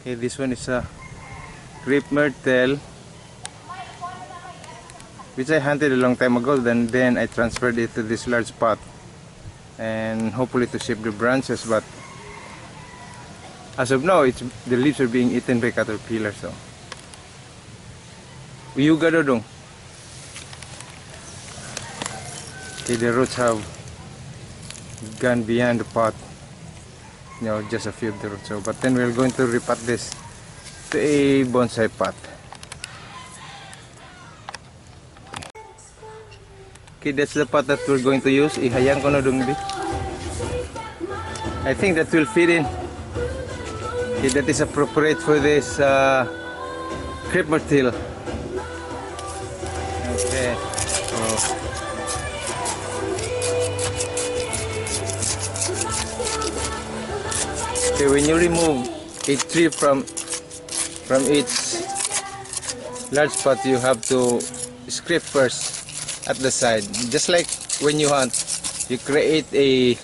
Okay, this one is a Crape Myrtle, which I hunted a long time ago. Then I transferred it to this large pot, and hopefully to shape the branches. But as of now, the leaves are being eaten by caterpillars. So, uyuga dodong. Okay, the roots have gone beyond the pot. Just a few of the roots. So, but then we're going to repot this to a bonsai pot. Okay, that's the pot that we're going to use. Ihayang ko na dun, bi. I think that will fit in. Okay, that is appropriate for this Crape Myrtle. Okay. Okay, when you remove a tree from its large pot, you have to scrape first at the side. Just like when you hunt, you create a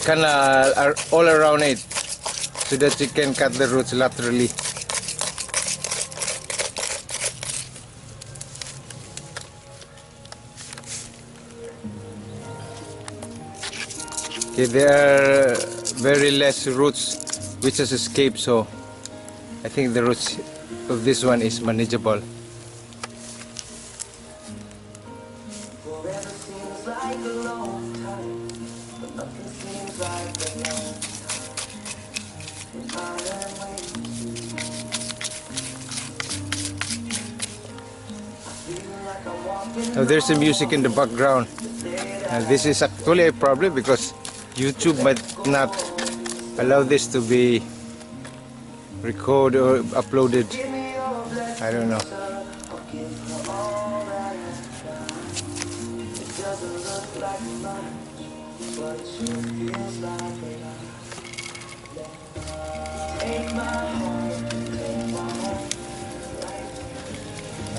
canal all around it so that you can cut the roots laterally. Okay, there are very less roots which has escaped, so I think the roots of this one is manageable. Now there's some music in the background. This is actually a problem because YouTube might not allow this to be recorded or uploaded. I don't know.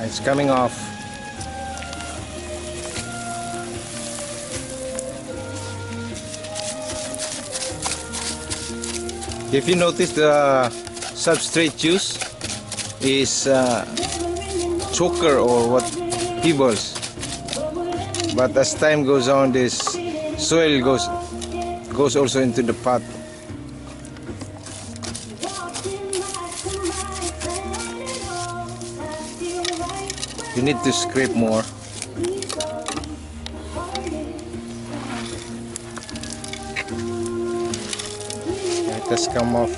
It's coming off. If you notice, the substrate use is choker or what, pebbles. But as time goes on, this soil goes also into the pot. You need to scrape more. It has come off.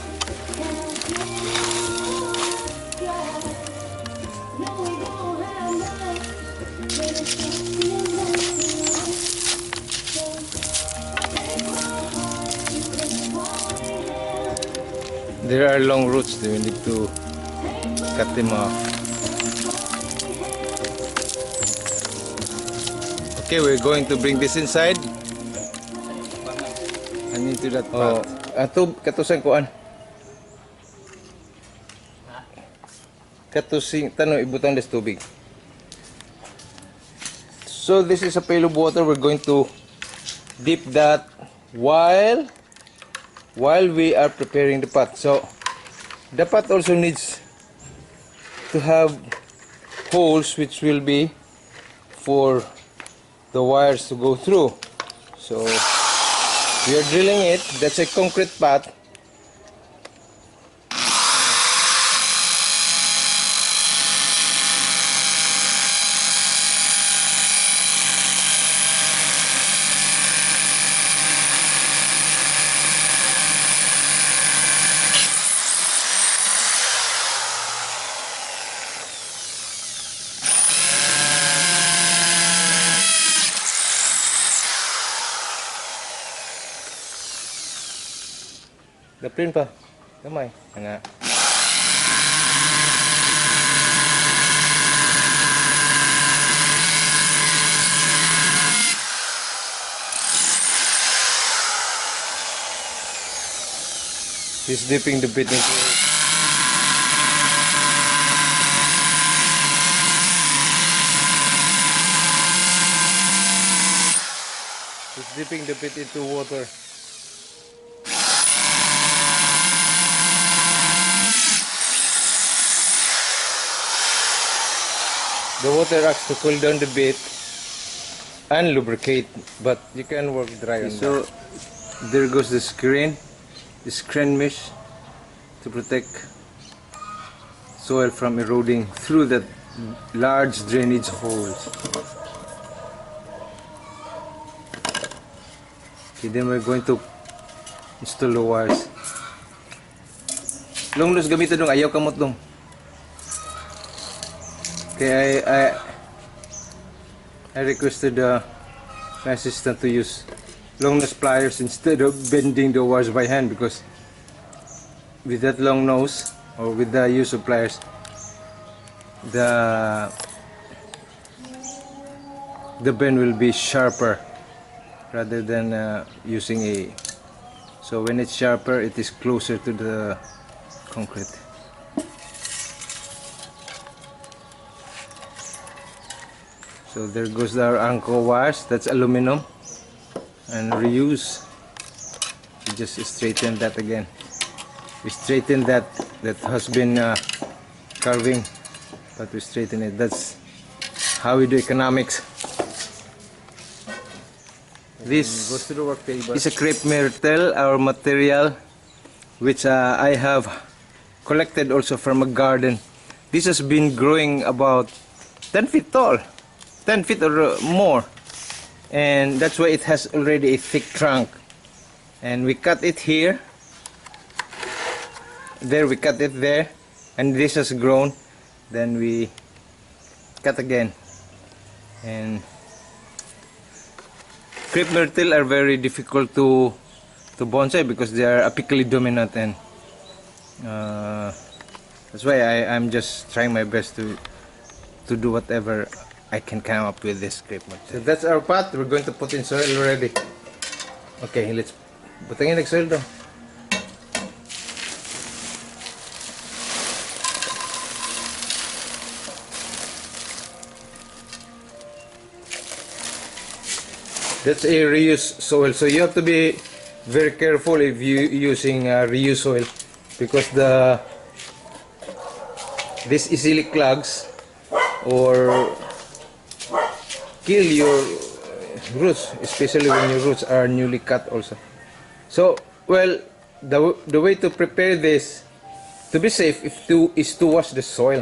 There are long roots, we need to cut them off. Okay, we're going to bring this inside and into that pot. Ato katusan kuan. Katusing tanong ibutan des tubig. So this is a pail of water. We're going to dip that while we are preparing the pot. So the pot also needs to have holes which will be for the wires to go through. So we are drilling it. That's a concrete pot. Daplin pa. Gamay. Nga. He's dipping the bit into it. He's dipping the bit into water. the water acts to cool down the bit and lubricate, but you can work dry on so that. There goes the screen mesh to protect soil from eroding through that large drainage holes. Okay, then we're going to install the wires. Long loose gamitin dong, ayaw kamot dong. Okay, I requested my assistant to use long nose pliers instead of bending the wires by hand, because with that long nose or with the use of pliers, the bend will be sharper rather than using a. So when it's sharper, it is closer to the concrete. So there goes our anchor wires. That's aluminum and reuse. We just straighten that again. We straighten that has been carving, but we straighten it. That's how we do economics. This is a Crape Myrtle, our material, which I have collected also from a garden. This has been growing about 10 feet tall, 10 feet or more, and that's why it has already a thick trunk. And we cut it here, there we cut it there, and this has grown. Then we cut again. And Crape Myrtle are very difficult to bonsai because they are apically dominant, and that's why I'm just trying my best to do whatever I can come up with this Crape Myrtle. So that's our pot. We're going to put in soil already. Okay, let's butangin ng soil daw. That's a reuse soil, so you have to be very careful if you using reuse soil, because this easily clogs or kill your roots, especially when your roots are newly cut also. So, well, the way to prepare this to be safe is to wash the soil.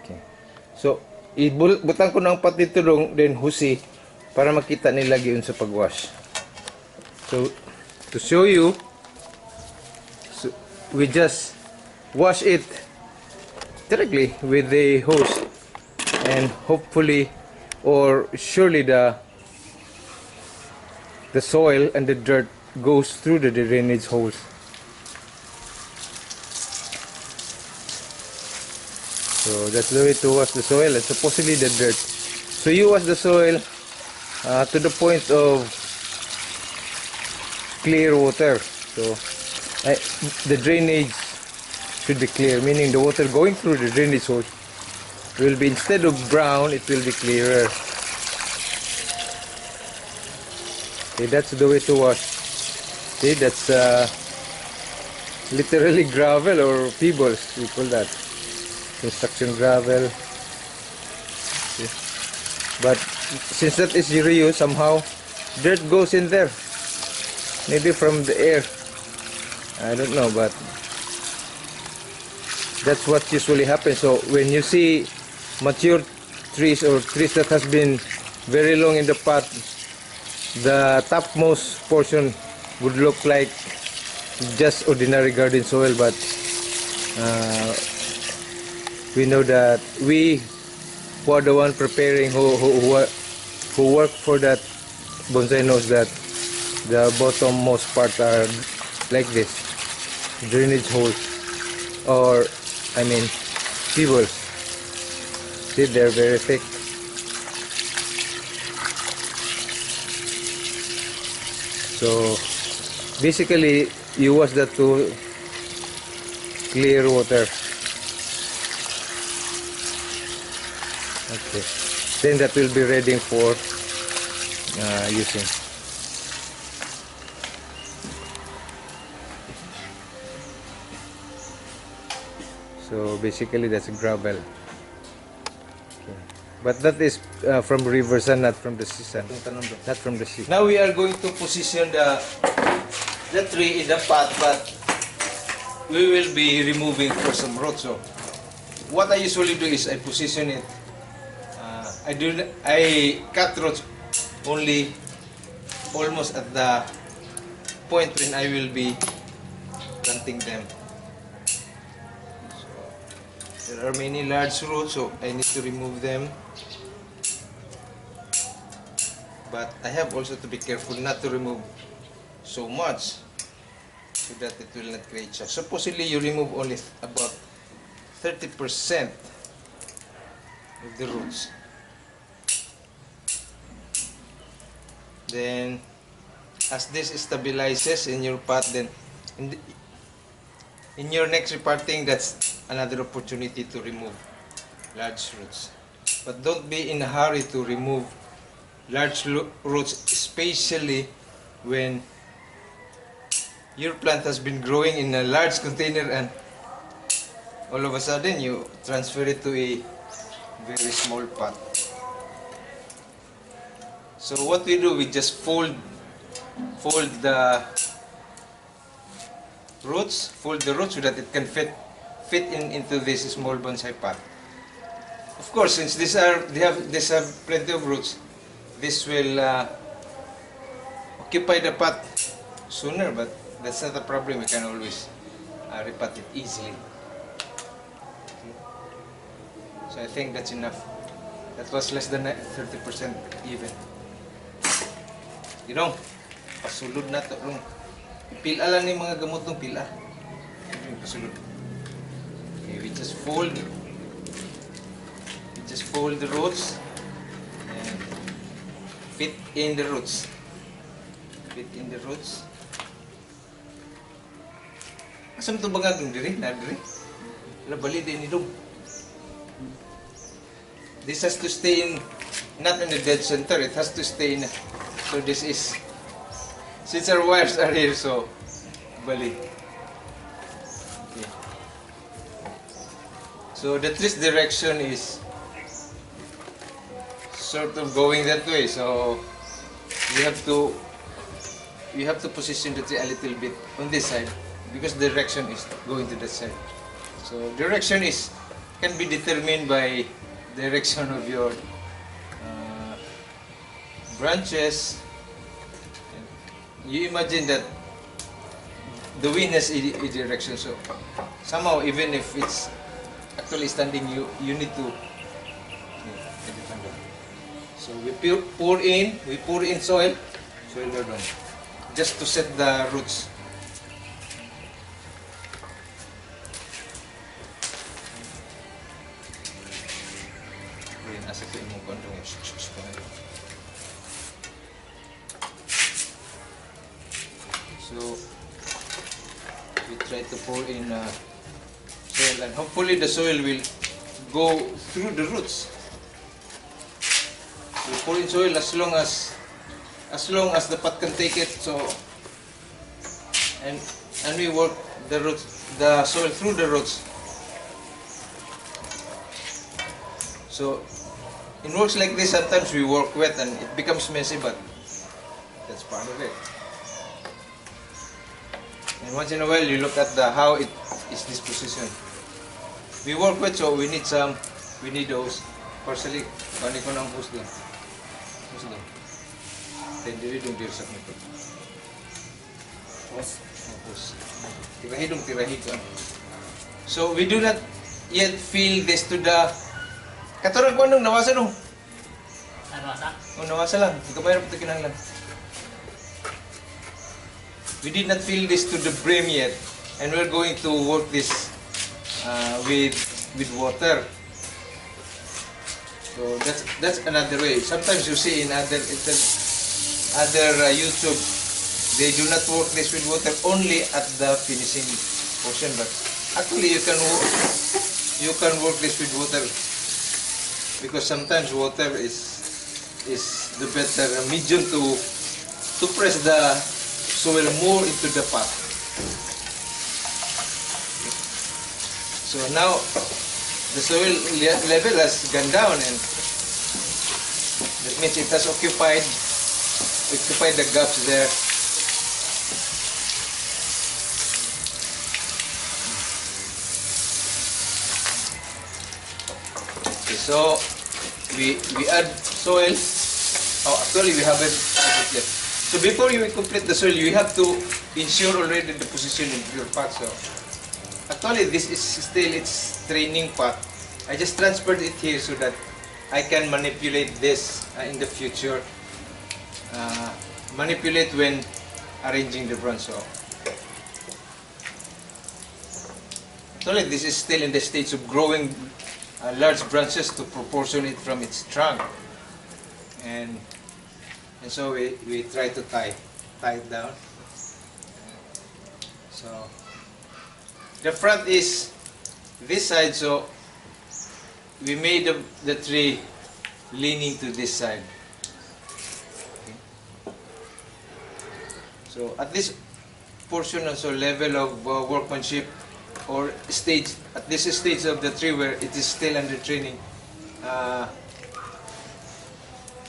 Okay. So, ibutang ko ng pat dito dong, then husi, para makita nila giun sa pagwash. So, to show you, so we just wash it directly with the hose, and hopefully or surely the soil and the dirt goes through the drainage holes. So that's the way to wash the soil, and supposedly the dirt. So you wash the soil to the point of clear water. So the drainage should be clear, meaning the water going through the drainage hole will be, instead of brown, it will be clearer. Okay, that's the way to wash. See, that's literally gravel or pebbles, we call that. Construction gravel. See? But since that is reuse, somehow dirt goes in there. Maybe from the air. I don't know, but that's what usually happens. So when you see mature trees or trees that has been very long in the pot, the topmost portion would look like just ordinary garden soil, but we know that we who are the one preparing, who work for that bonsai, knows that the bottommost part are like this, drainage holes, or I mean pebbles. See, they're very thick. So basically you wash that to clear water. Okay, then that will be ready for using. So basically that's gravel. Okay. But that is from rivers and not from the sea. Not from the sea. Now we are going to position the tree in the pot, but we will be removing for some roots. So what I usually do is I position it. I cut roots only almost at the point when I will be planting them. So there are many large roots, so I need to remove them. But I have also to be careful not to remove so much so that it will not create shock. Supposedly you remove only about 30% of the roots. Then as this stabilizes in your pot, then in your next repotting, that's another opportunity to remove large roots. But don't be in a hurry to remove large roots, especially when your plant has been growing in a large container and all of a sudden you transfer it to a very small pot. So what we do, we just fold the roots so that it can fit into this small bonsai pot. Of course, since these have plenty of roots, this will occupy the pot sooner, but that's not a problem. We can always repot it easily. Okay. So I think that's enough. That was less than 30% even. You know, pasulod na to. Pila lang ni mga gamot ng pila. Pasulod. Okay, we just fold the roots and fit in the roots. Asam to ba nga diri? Na diri? Wala bali din ni dong. This has to stay in, not in the dead center. It has to stay in. So this is, since our wires are here, so bali. Okay. So the tree's direction is sort of going that way. So you have to position the tree a little bit on this side because the direction is going to that side. So direction can be determined by direction of your branches. You imagine that the wind has a direction, so somehow even if it's actually standing, you need to. So we pour in soil doon, just to set the roots. So we try to pour in soil, and hopefully the soil will go through the roots. We pour in soil as long as the pot can take it. So and we work the soil through the roots. So in works like this, sometimes we work wet and it becomes messy, but that's part of it. And once in a while, you look at how it is dispositioned. We work wet, so we need those partially. Panik ko ng hose doon. Then diri dong dir sak nito. Hose. Tirahi ko. So we do not yet feel this to the. Katurang ko nung nawasa nung. Nawasa? Nawasa lang. Hindi ko pa ito kinahanglan. We did not fill this to the brim yet, and we're going to work this with water. So that's another way. Sometimes you see in other YouTube, they do not work this with water, only at the finishing portion. But actually, you can work this with water, because sometimes water is the better medium to press the soil more into the pot. So now the soil level has gone down, and That means it has occupied the gaps there. Okay, so we add soil. Oh, actually we haven't added it yet. So before you complete the soil, you have to ensure already the position of your pot. So actually this is still its training pot. I just transferred it here so that I can manipulate this in the future. Manipulate when arranging the branch. So actually this is still in the stage of growing large branches to proportion it from its trunk, and so we try to tie it down. So the front is this side, so we made the tree leaning to this side. Okay. So at this portion also level of workmanship or stage, at this stage of the tree where it is still under training,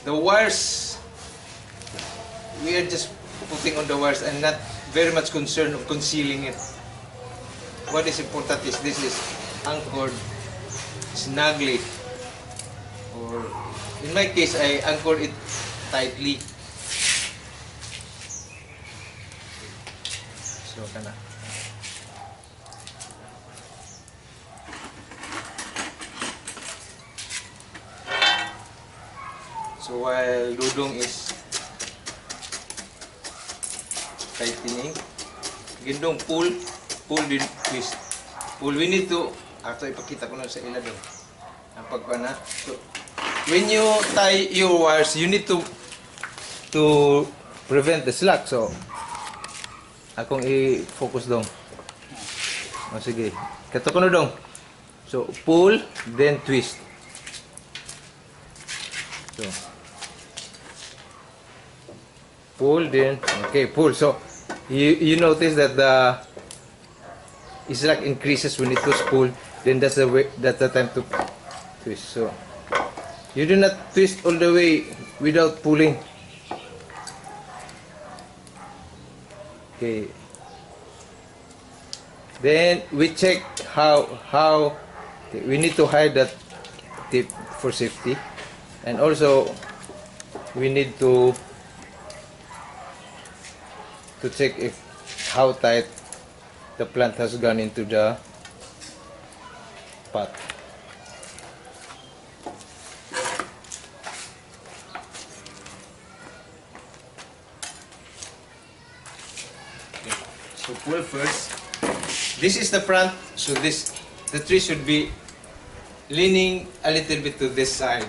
the wires, we are just putting on the wires and not very much concerned of concealing it. What is important is this is anchored snugly, or in my case I anchored it tightly. So kana. So while Dudong is tightening, Gindong pull din twist. Pull, we need to, ipakita ko na sa ila doon. Ang pagpana. So, when you tie your wires, you need to prevent the slack. So, akong i-focus dong. O sige. Kato ko na dong. So, pull, then twist. So, pull, then, okay, pull. So, you notice that the slack increases when it was pulled, then that's the time to twist. So you do not twist all the way without pulling. Okay. Then we check how okay, we need to hide that tip for safety, and also we need to check if how tight the plant has gone into the pot. Okay. So pull first. This is the front, so the tree should be leaning a little bit to this side.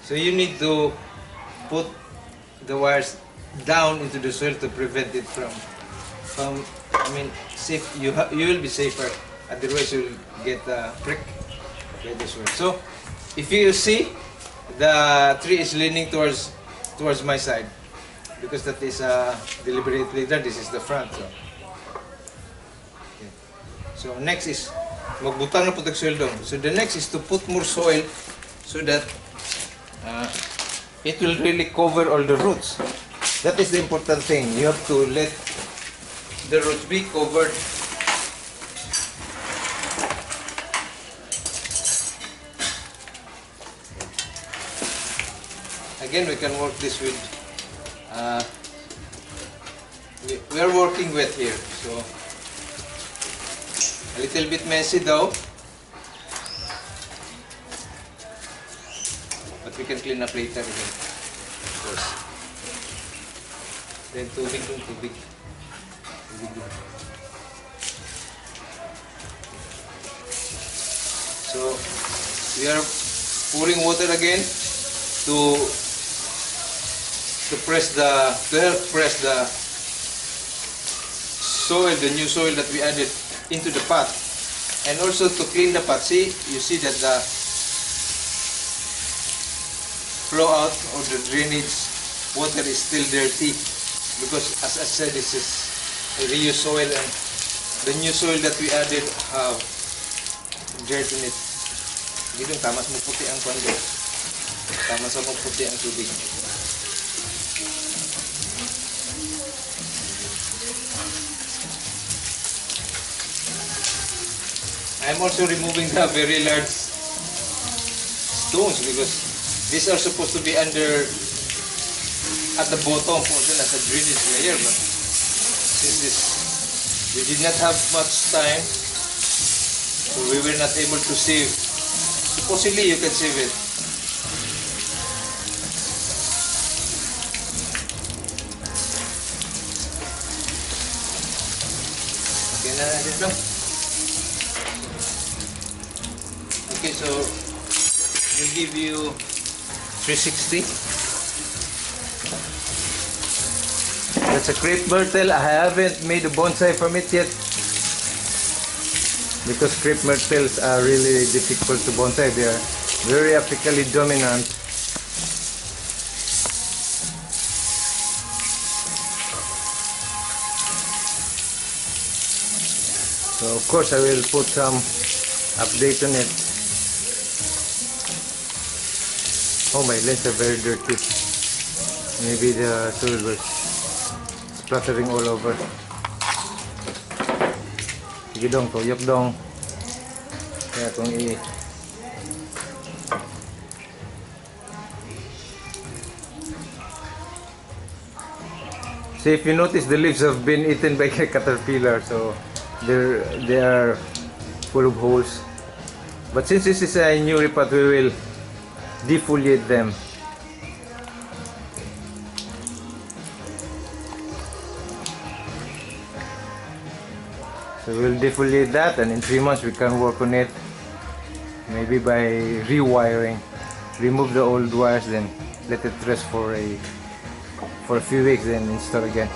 So you need to put the wires down into the soil to prevent it from safe. You will be safer. Otherwise, you'll get a prick by the soil. So if you see, the tree is leaning towards my side, because that is deliberately done. This is the front. So, okay. So next is magbutang na putag soil doon. So the next is to put more soil so that it will really cover all the roots. That is the important thing. You have to let the roots be covered. Again, we can work this with, we are working with here, so a little bit messy though. But we can clean up later again, of course. Then tubig. So we are pouring water again to help press the soil, the new soil that we added into the pot, and also to clean the pot. See, you see that flow out or the drainage water is still dirty, because as I said, this is a reused soil, and the new soil that we added have dirt in it. Gidong tamas mo puti ang kwando. Tamas mo puti ang tubig. I'm also removing the very large stones, because these are supposed to be under at the bottom portion as a drainage layer, but since we did not have much time, so we were not able to save. Supposedly you can save it. Okay na dito. Okay, so we'll give you 360. That's a Crape Myrtle. I haven't made a bonsai from it yet, because Crape Myrtles are really difficult to bonsai. They are very apically dominant. So of course I will put some update on it. Oh, my lens are very dirty. Maybe the soil was splattering all over. Sige dong, tuyok dong. Kaya itong See, if you notice, the leaves have been eaten by a caterpillar, so they are full of holes. But since this is a new repot, we will defoliate them. So we'll defoliate that, and in 3 months we can work on it, maybe by rewiring. Remove the old wires, then let it rest for a few weeks, then install again.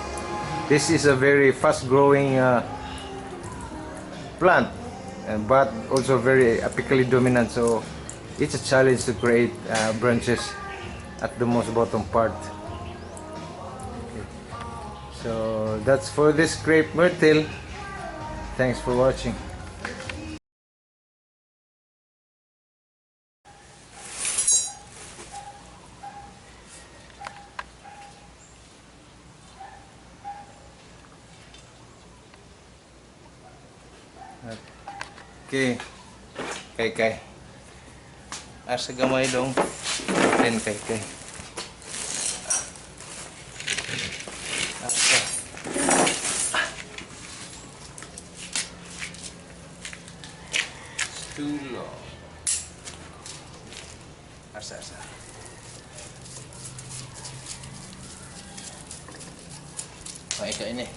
This is a very fast growing plant, but also very apically dominant, so it's a challenge to create branches at the most bottom part. Okay. So that's for this Crape Myrtle. Thanks for watching. Okay, kay asa gamay dong ten kay asa too long, asa ini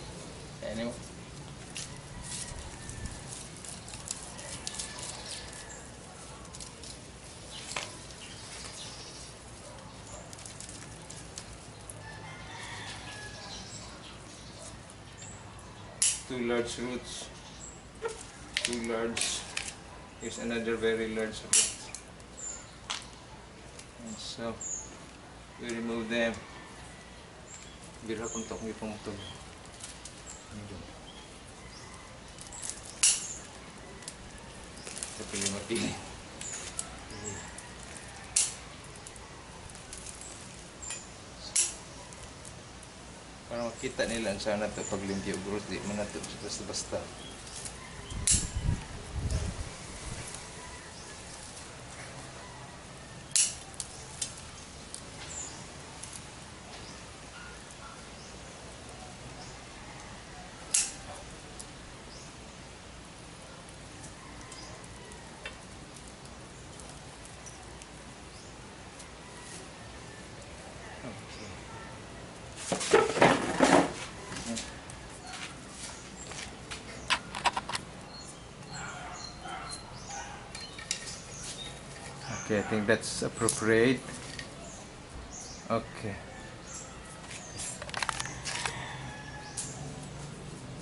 mo. Two large roots, two large, here's another very large root, and so we remove them. Bira kung tok nitong ito. Ito pili mapili. Para makita nila ang sana ito pag limpyo growth, di man ito basta-basta. Okay, I think that's appropriate. Okay.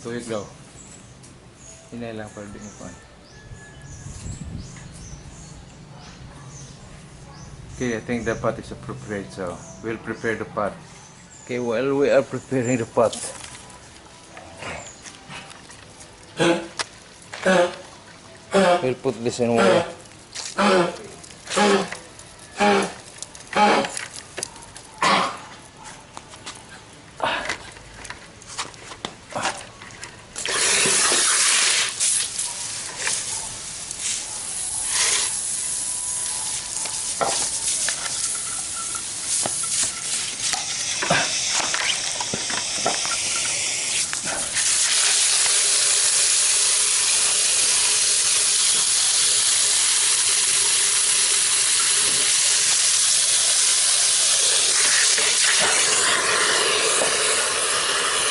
Tuyog daw. Hinay lang para din ko. Okay, I think the pot is appropriate, so we'll prepare the pot. Okay, while we are preparing the pot, we'll put this in water.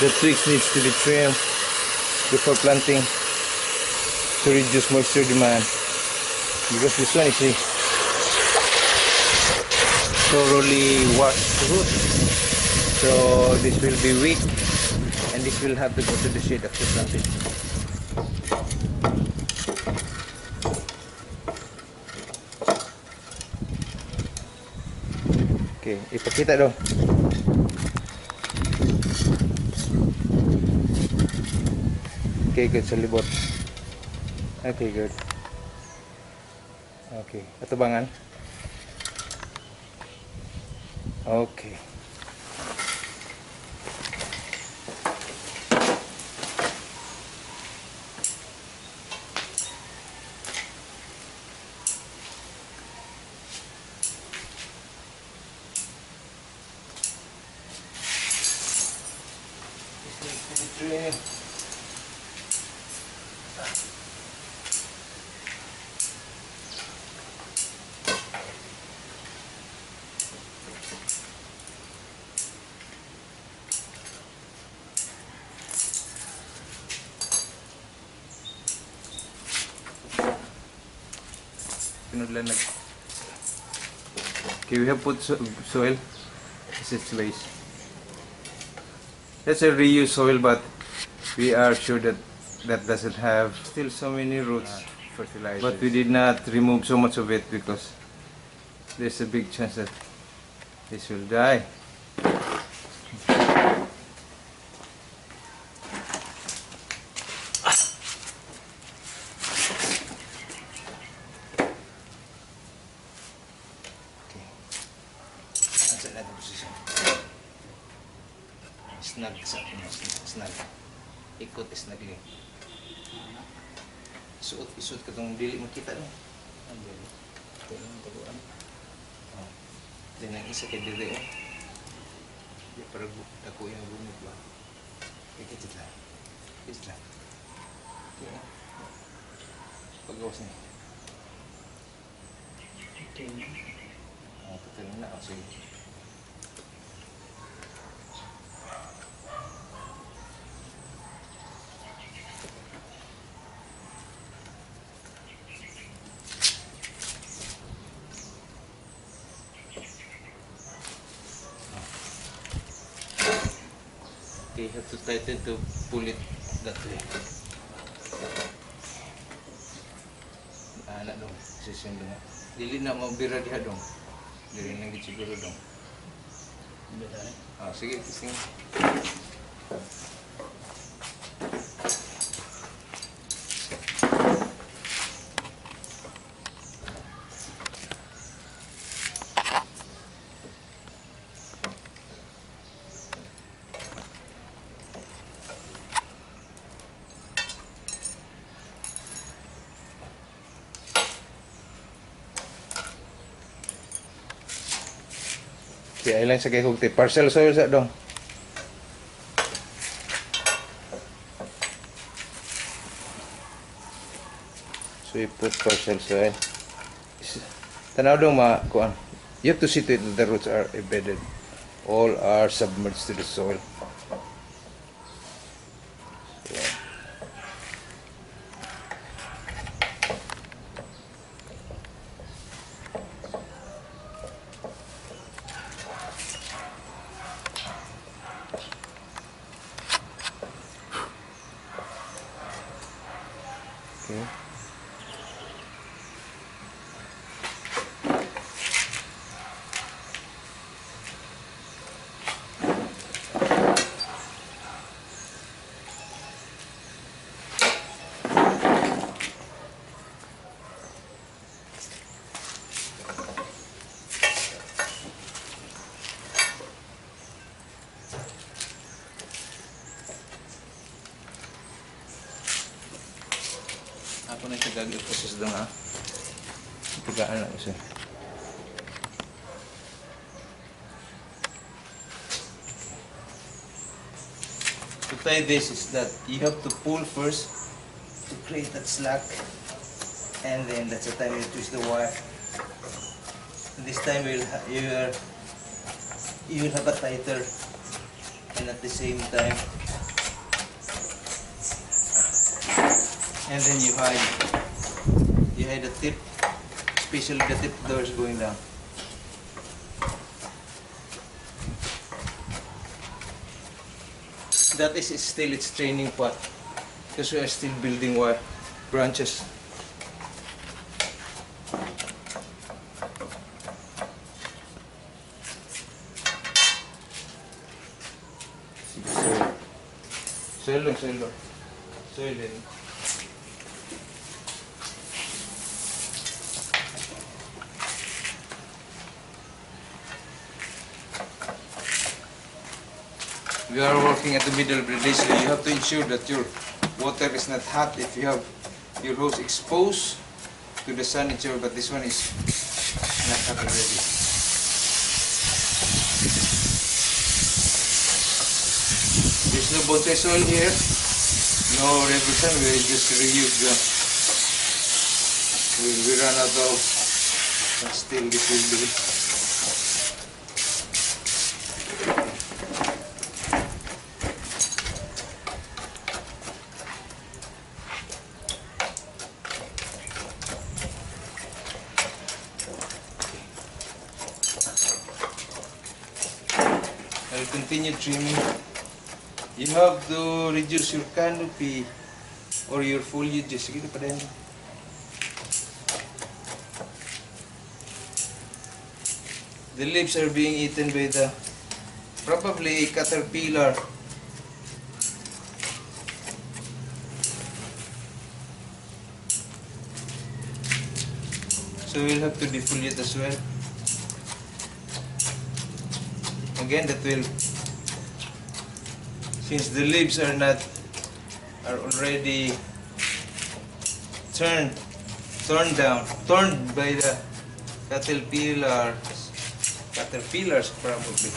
The twigs needs to be trimmed before planting to reduce moisture demand, because this one is a thoroughly washed root, so this will be weak and this will have to go to the shade after planting. Okay, ipakita dong. Okay, good sa libot. Okay, good. Okay, katubangan. Okay. Okay, we have put soil. This is waste. That's a reused soil, but we are sure that that doesn't have still so many roots fertilized. But we did not remove so much of it because there's a big chance that this will die. Snag. Ikot snag li. Isut ka tong dili makita no. Oh. Then ang isa kay dili. Di para ako yung bumig ba. Ikit lang. Ikit lang. Okay. Pagawas ni. Okay. Oh, tutul na ako sige. Okay, have to tighten to pull it that way. Anak dong, session dong. Dili na mabira diha dong. Dili nang gisiguro dong. Ah, sige, sige. Okay, ay lang sa kay hugti. Partial soil sa dong. So you put partial soil. Tanaw dong kuan. You have to see to it that the roots are embedded. All are submerged to the soil. Okay. Ako na tagag yung process doon ha. Tagaan na kasi. To tie this is that you have to pull first to create that slack, and then that's the time you twist the wire. This time you will have a tighter, and at the same time, and then you hide the tip, especially the tip doors going down. That is still its training part, because we are still building wire branches. Soil lang. We are working at the middle of the day, so you have to ensure that your water is not hot if you have your hose exposed to the sun. Ensure, but this one is not hot already. There's no bonsai soil here, no river sun. We just reuse the. We run out of, but still this will do it. I'll continue trimming. You have to reduce your canopy or your foliage. Sige pa rin. The leaves are being eaten by the probably a caterpillar. So we'll have to defoliate as well. Again, that will, since the leaves are already turned by the caterpillars probably,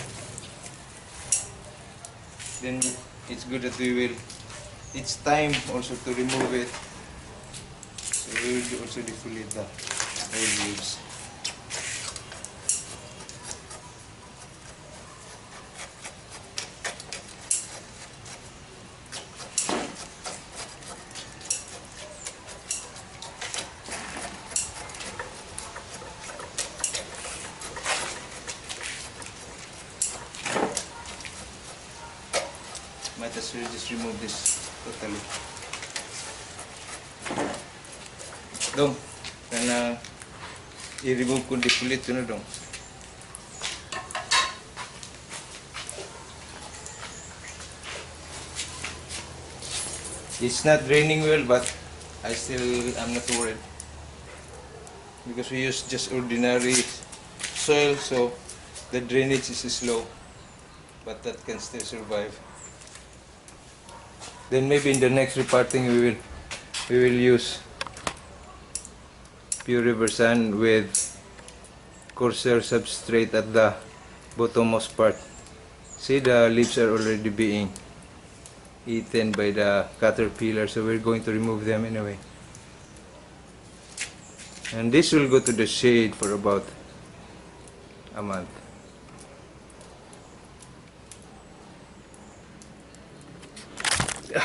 then it's good that it's time also to remove it. So we will also defoliate the old leaves. Might as well just remove this totally. Dong, kana i-remove ko defoliate ko na dong. It's not draining well, but I'm not worried because we use just ordinary soil, so the drainage is slow, but that can still survive. Then maybe in the next reparting we will use pure river sand with coarser substrate at the bottommost part. See, the leaves are already being eaten by the caterpillar, so we're going to remove them anyway. And this will go to the shade for about a month. Yeah.